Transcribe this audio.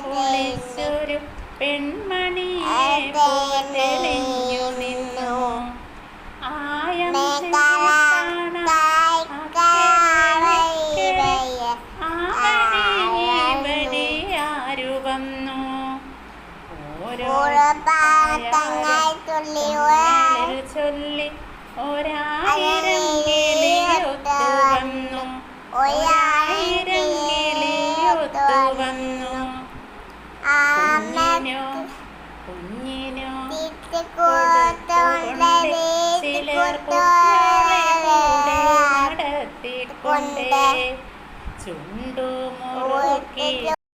കുളിച്ചൊരു പെൺമണിയെ പോലെ തെളിഞ്ഞു നിന്നു. ആയം ആരു വന്നു. ഓരോ ചൊല്ലി ഒരായിരം കിളിയൊത്തു വന്നു. ഒരായിരം കിളിയൊത്തു വന്നു. കുഞ്ഞിനോ ചിലർ കുട്ടികളെ നടത്തിക്കൊണ്ട് ചുണ്ടു മുറുക്കി